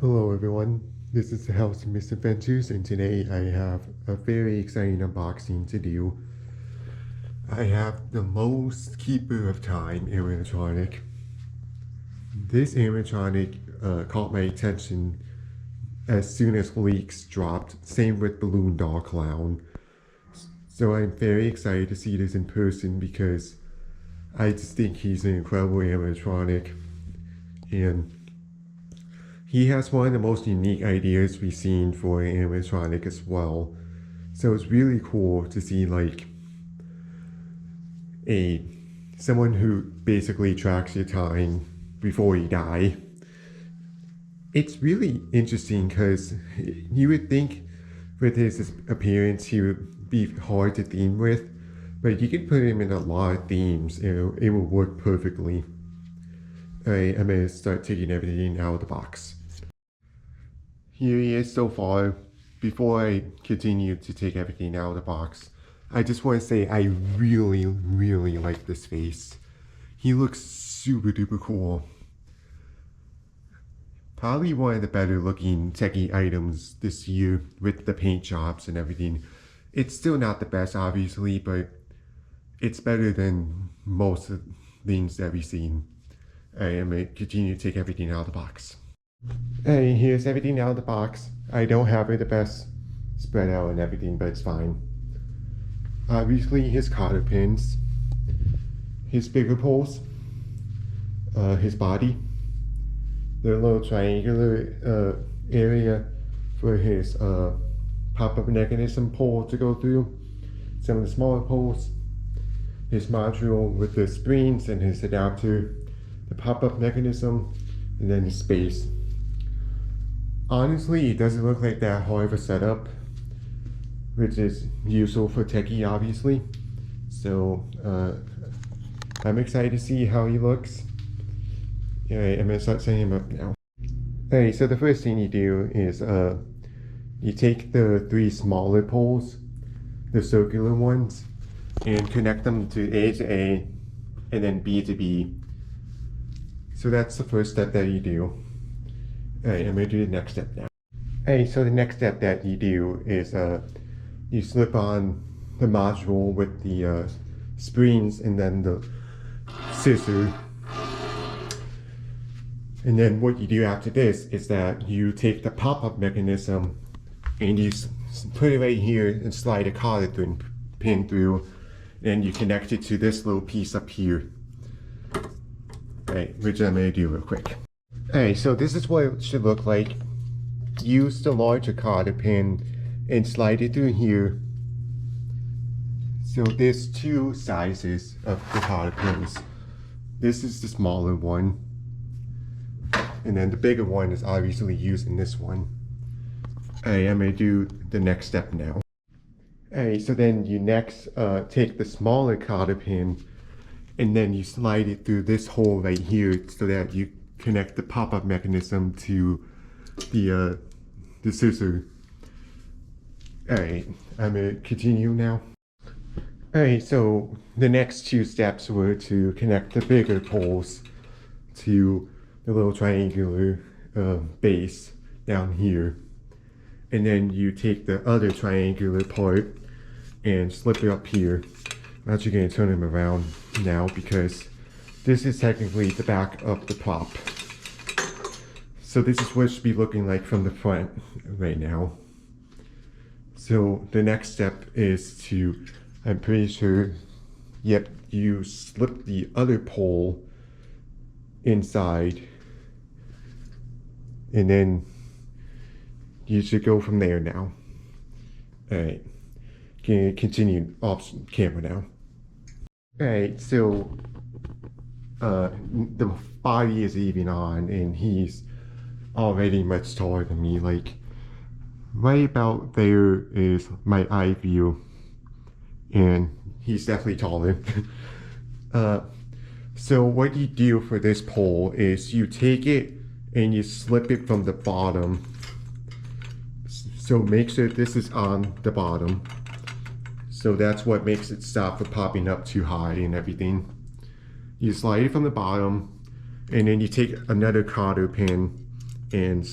Hello everyone, this is the House of Misadventures, and today I have a very exciting unboxing to do. I have the Lowe's Keeper of Time animatronic. This animatronic caught my attention as soon as leaks dropped, same with Balloon Doll Clown. So I'm very excited to see this in person because I just think he's an incredible animatronic, and he has one of the most unique ideas we've seen for an animatronic as well. So it's really cool to see like someone who basically tracks your time before you die. It's really interesting because you would think with his appearance he would be hard to theme with, but you can put him in a lot of themes and it will work perfectly. Alright, I'm gonna start taking everything out of the box. Here he is so far. Before I continue to take everything out of the box, I just want to say I really like this face. He looks super duper cool. Probably one of the better looking techie items this year with the paint jobs and everything. It's still not the best obviously, but it's better than most of the things that we've seen. I am going to continue to take everything out of the box. Hey, here's everything out of the box. I don't have it the best spread out and everything, but it's fine. Obviously his cotter pins, his bigger poles, his body, the little triangular area for his pop-up mechanism pole to go through, some of the smaller poles, his module with the springs and his adapter, the pop-up mechanism, and then his space. Honestly, it doesn't look like that hard of a setup, which is useful for techie obviously. So I'm excited to see how he looks. Alright, I'm gonna start setting him up now. Alright, so the first thing you do is you take the three smaller poles, the circular ones, and connect them to A to A and then B to B. So that's the first step that you do. Alright, I'm going to do the next step now. Alright, so the next step that you do is you slip on the module with the springs and then the scissor. And then what you do after this is that you take the pop-up mechanism and you put it right here and slide a cotter pin through, and you connect it to this little piece up here. Alright, which I'm going to do real quick. Alright, so this is what it should look like. Use the larger cotter pin and slide it through here. So there's two sizes of the cotter pins. This is the smaller one, and then the bigger one is obviously using this one. Alright, I'm going to do the next step now. Alright, so then you next take the smaller cotter pin and then you slide it through this hole right here so that you connect the pop-up mechanism to the scissor. Alright, I'm gonna continue now. Alright, so the next two steps were to connect the bigger poles to the little triangular base down here. And then you take the other triangular part and slip it up here. I'm actually going to turn him around now because this is technically the back of the prop. So this is what it should be looking like from the front right now. So the next step is to, I'm pretty sure, yep, you slip the other pole inside and then you should go from there now. Alright, can continue off camera now. Alright, so the body is even on and he's already much taller than me. Like right about there is my eye view and he's definitely taller. So what you do for this pole is you take it and you slip it from the bottom. So make sure this is on the bottom. So that's what makes it stop from popping up too high and everything. You slide it from the bottom and then you take another cotter pin and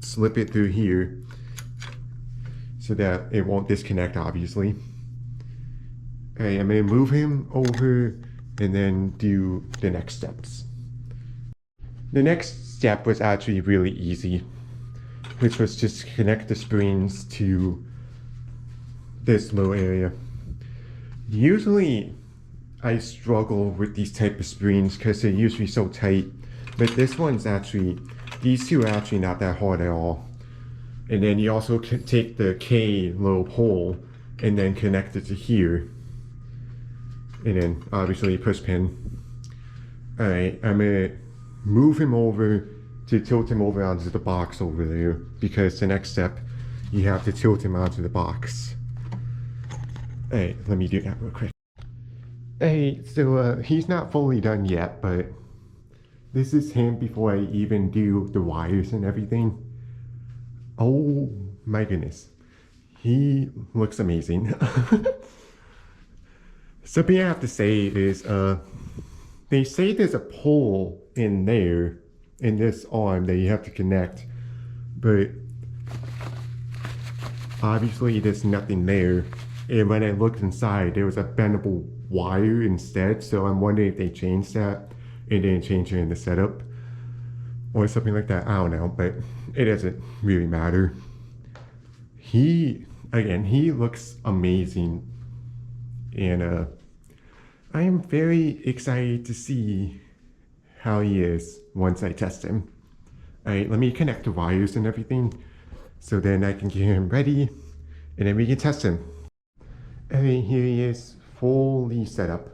slip it through here so that it won't disconnect, obviously. Alright, I'm gonna move him over and then do the next steps. The next step was actually really easy, which was just connect the springs to this low area. Usually I struggle with these type of springs because they're usually so tight, but this one's actually, these two are actually not that hard at all. And then you also can take the K Lowe pole and then connect it to here. And then obviously push pin. Alright, I'm gonna move him over to tilt him over onto the box over there, because the next step, you have to tilt him onto the box. Alright, let me do that real quick. Hey, so he's not fully done yet, but this is him before I even do the wires and everything. Oh my goodness. He looks amazing. Something I have to say is, they say there's a pole in there, in this arm, that you have to connect, but obviously there's nothing there. And when I looked inside, there was a bendable wire instead, so I'm wondering if they changed that and didn't change it in the setup or something like that. I don't know, but it doesn't really matter. He looks amazing, and I am very excited to see how he is once I test him. Alright, let me connect the wires and everything so then I can get him ready and then we can test him. Alright, here he is, fully set up.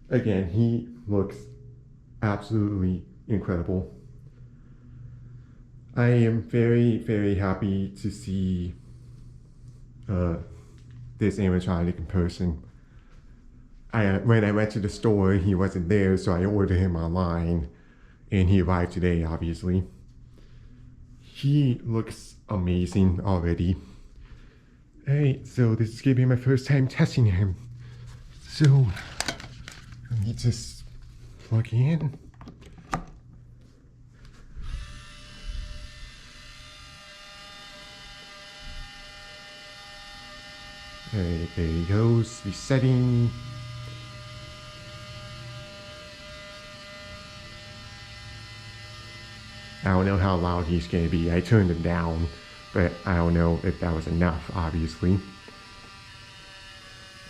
Again, he looks absolutely incredible. I am very, very happy to see this animatronic in person. When I went to the store, he wasn't there, so I ordered him online, and he arrived today, obviously. He looks amazing already. Alright, so this is gonna be my first time testing him. So, let me just plug in. Alright, there he goes, resetting. I don't know how loud he's going to be. I turned him down, but I don't know if that was enough, obviously.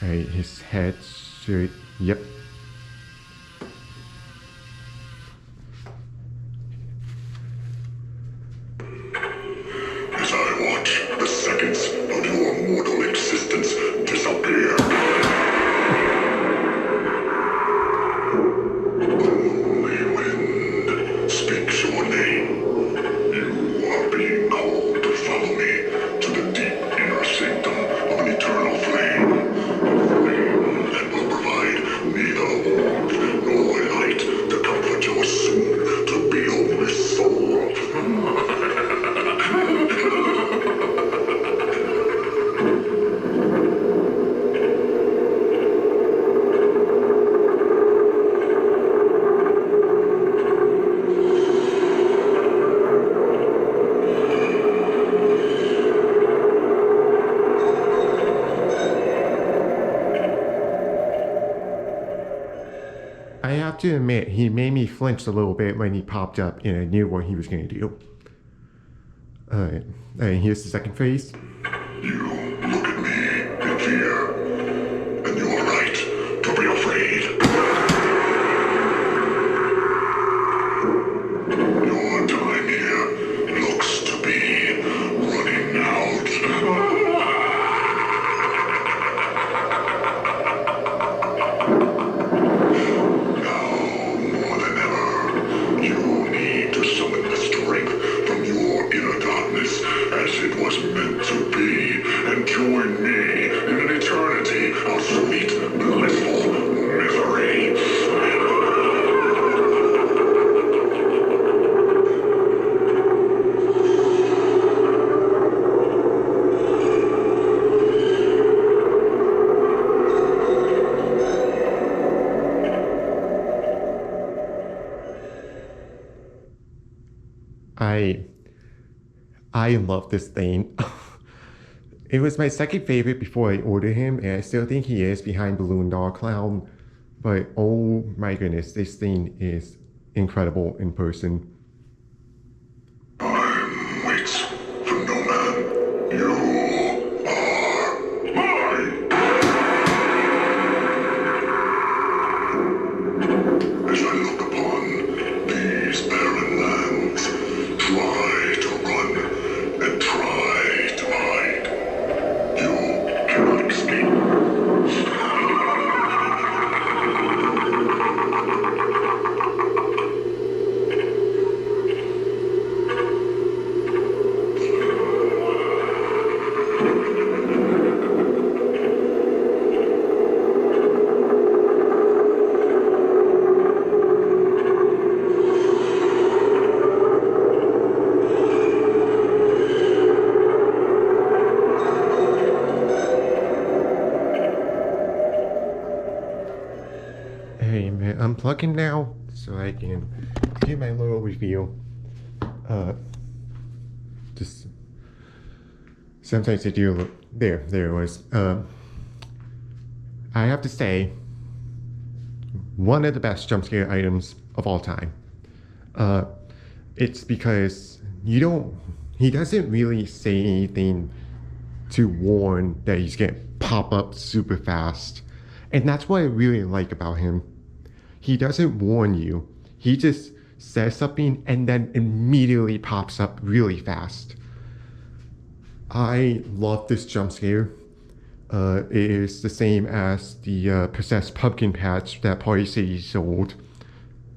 Alright, his head should, yep. As I watch the seconds of your mortal existence disappear. Only wind speaks your name. You are being called to follow me to the deep inner sanctum of an eternal flame. A flame that will provide neither warmth nor light to comfort your soon to be homeless soul. I have to admit, he made me flinch a little bit when he popped up and I knew what he was going to do. Alright, here's the second phase. You look at me in fear, and you are right to be afraid. Your time here looks to be running out. Now, more than ever, you need to summon the strength from your inner darkness as it was meant to be, and join I I love this thing. It was my second favorite before I ordered him, and I still think he is behind Balloon Doll Clown. But oh my goodness, this thing is incredible in person. Time waits for no man. You are mine. As I look upon these barren lands, try to run and try to hide. You cannot escape. Hey man, I'm plugging now so I can do my little review. Just sometimes I do look there it was. I have to say, one of the best jump scare items of all time. It's because he doesn't really say anything to warn that he's gonna pop up super fast. And that's what I really like about him. He doesn't warn you. He just says something and then immediately pops up really fast. I love this jump scare. It is the same as the possessed pumpkin patch that Party City sold.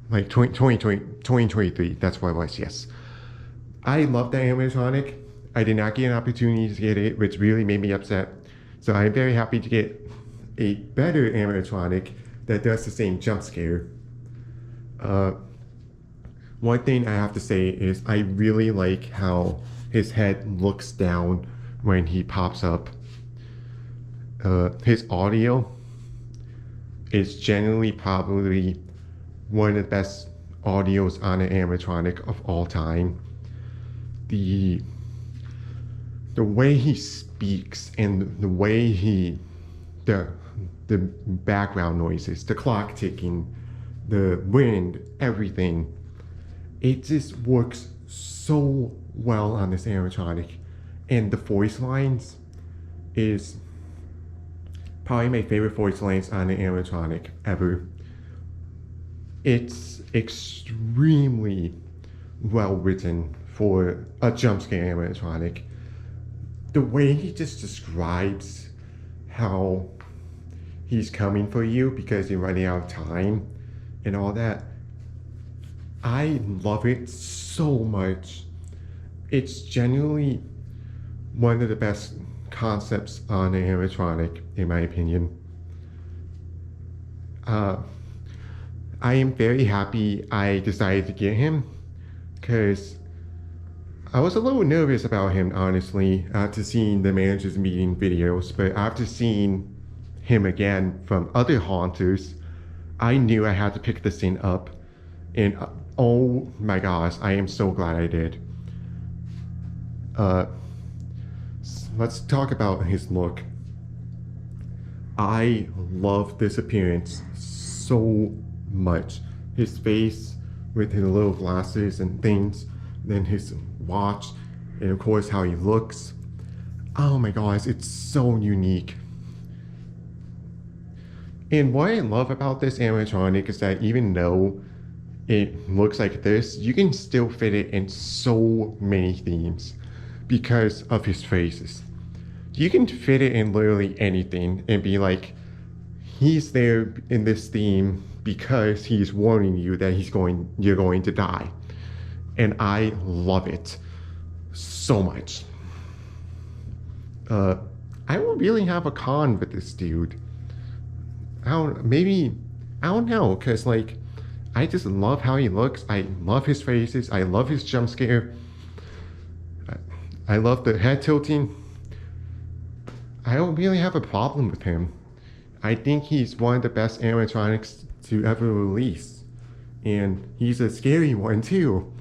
Like 2023, that's what it was, yes. I love that animatronic. I did not get an opportunity to get it, which really made me upset. So I'm very happy to get a better animatronic that does the same jump scare. One thing I have to say is I really like how his head looks down when he pops up. His audio is generally probably one of the best audios on an animatronic of all time. The way he speaks and the way the background noises, the clock ticking, the wind, everything, it just works so well on this animatronic. And the voice lines is probably my favorite voice lines on an animatronic ever. It's extremely well written for a jump scare animatronic. The way he just describes how he's coming for you because you're running out of time and all that, I love it so much. It's genuinely one of the best concepts on an animatronic, in my opinion. I am very happy I decided to get him because I was a little nervous about him, honestly, after seeing the manager's meeting videos, but after seeing him again from other haunters, I knew I had to pick this thing up, and oh my gosh, I am so glad I did. Let's talk about his look. I love this appearance so much. His face with his little glasses and things, then his watch, and of course how he looks. Oh my gosh, it's so unique. And what I love about this animatronic is that even though it looks like this, you can still fit it in so many themes because of his faces. You can fit it in literally anything and be like, he's there in this theme because he's warning you that you're going to die. And I love it so much. I don't really have a con with this dude. I don't know, cause like, I just love how he looks. I love his faces. I love his jump scare. I love the head tilting. I don't really have a problem with him. I think he's one of the best animatronics to ever release. And he's a scary one too.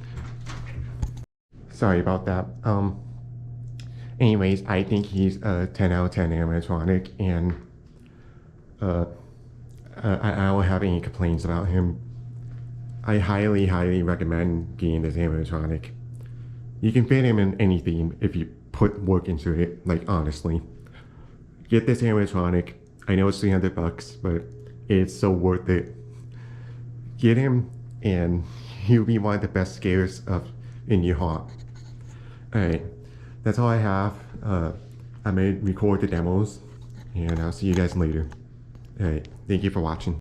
sorry about that. Anyways, I think he's a 10 out of 10 animatronic, and I don't have any complaints about him. I highly recommend getting this animatronic. You can fit him in any theme if you put work into it, like honestly. Get this animatronic. I know it's $300, but it's so worth it. Get him, and he'll be one of the best scares in your heart. Alright, that's all I have. I'm gonna record the demos, and I'll see you guys later. Alright, thank you for watching.